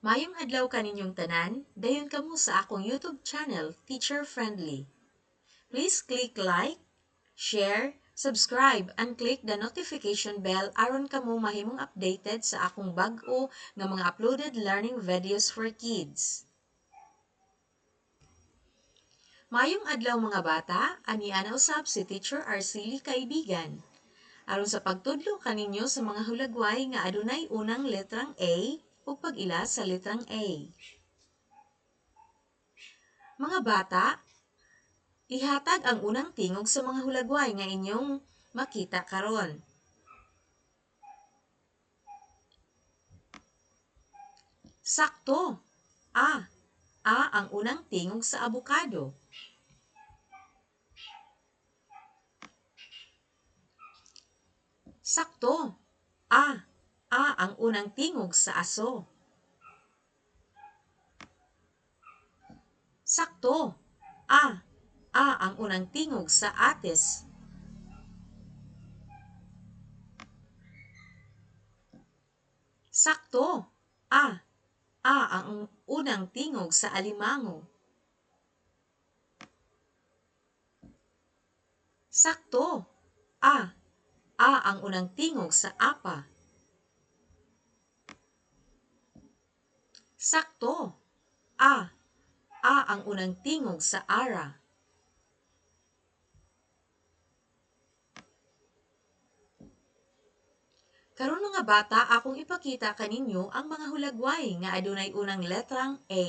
Mayong adlaw kaninyong tanan, dayon kamo sa akong YouTube channel, Teacher Friendly. Please click like, share, subscribe, and click the notification bell aron kamo mahimong updated sa akong bag-o nga mga uploaded learning videos for kids. Mayong adlaw mga bata, ani ana usab si Teacher Arcely Kaibigan. Aron sa pagtudlo kaninyo sa mga hulagway nga adunay unang letrang A ug pag-ila sa letrang A. Mga bata, ihatag ang unang tingog sa mga hulagway nga inyong makita karon. Sakto. A. A ang unang tingog sa abukado. Sakto. A. A ang unang tingog sa aso. Sakto. A. A ang unang tingog sa atis. Sakto. A. A ang unang tingog sa alimango. Sakto. A. A ang unang tingog sa apa. Sakto. A. A ang unang tingog sa ara. Karon mga bata, akong ipakita kaninyo ang mga hulagway nga adunay unang letrang A.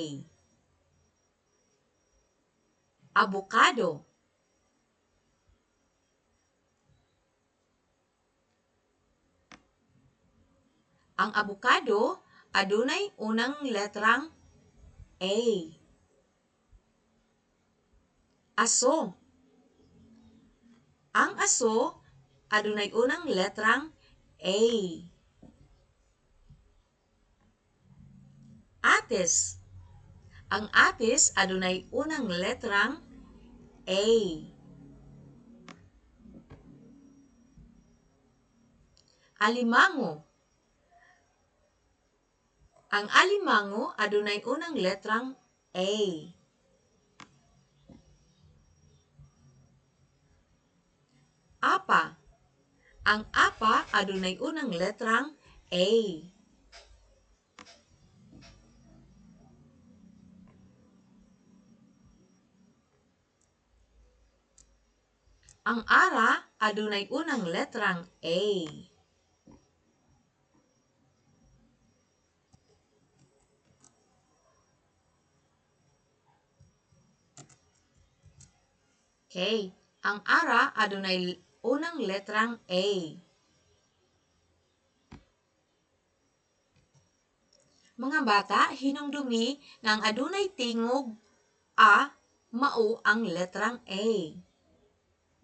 Abukado. Ang abukado adunay unang letrang A. Aso. Ang aso adunay unang letrang A. Atis. Ang atis adunay unang letrang A. Alimango. Ang alimango adunay unang letrang A. Apa. Ang apa adunay unang letrang A. Ang ara adunay unang letrang A. Okay. Ang ara adunay unang letrang A. Mga bata, hinumdumi nga ang adunay tingog A, mao ang letrang A.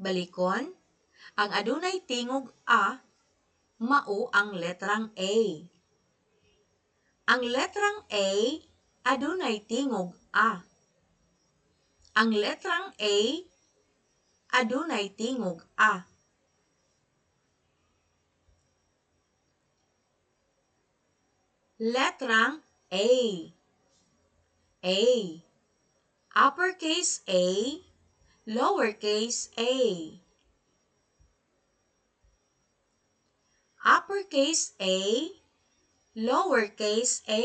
Balikon, ang adunay tingog A, mao ang letrang A. Ang letrang A adunay tingog A. Ang letrang A adunay tingog A. Letrang A. A. Uppercase A, lowercase a. Uppercase A, lowercase a.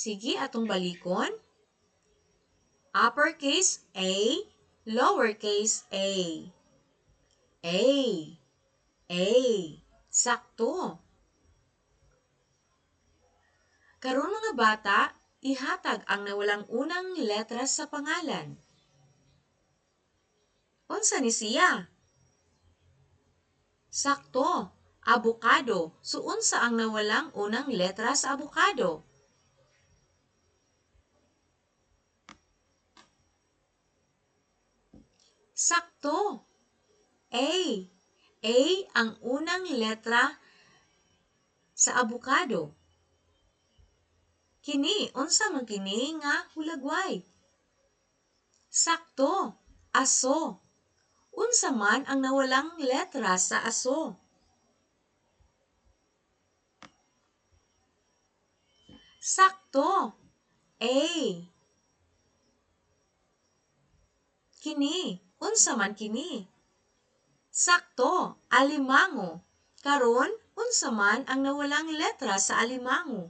Sige, atong balikon. Uppercase A, lowercase a. A. A. Sakto. Karon mga bata, ihatag ang nawalang unang letra sa pangalan. Unsa ni siya? Sakto. Abukado. So, unsa ang nawalang unang letra sa abukado? Sakto. A. A ang unang letra sa abukado. Kini, unsa man kini nga hulagway? Sakto. Aso. unsa man ang nawalang letra sa aso? Sakto. A. Kini, unsa man kini? Sakto, alimango. Karon, unsa man ang nawalang letra sa alimango?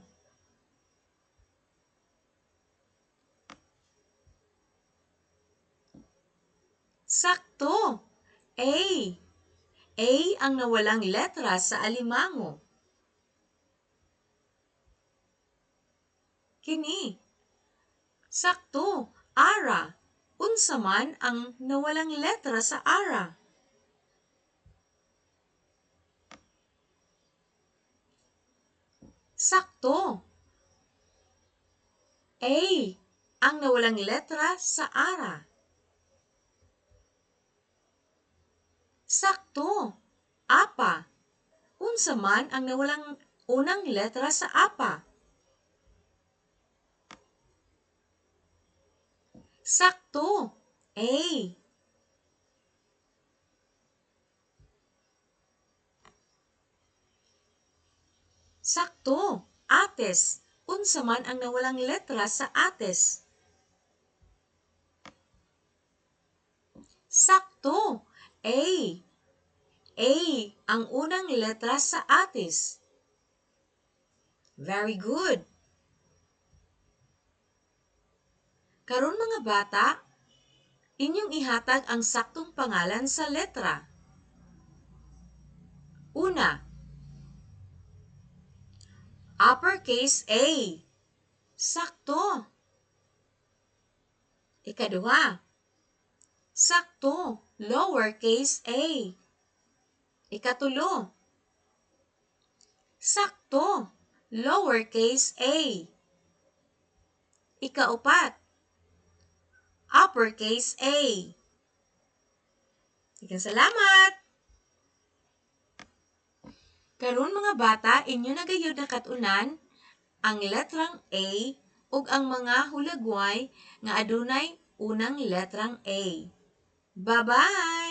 Sakto. A. A ang nawalang letra sa alimango. Kini. Sakto. Ara. Unsa man ang nawalang letra sa ara? Sakto. A ang nawalang letra sa ara. Sakto. Apa. Unsa man ang nawalang unang letra sa apa? Sakto. A. Sakto. Ates. Unsa man ang nawalang letra sa ates? Sakto. A. A ang unang letra sa ates. Very good. Karon mga bata, inyong ihatag ang saktong pangalan sa letra. Una, uppercase A. Sakto. Ikaduha, sakto, lowercase a. Ikatulo, sakto, lowercase a. Ikaupat, uppercase A. Salamat! Karon mga bata, inyo na gayud nakatunan ang letrang A ug ang mga hulagway nga adunay unang letrang A. Bye-bye!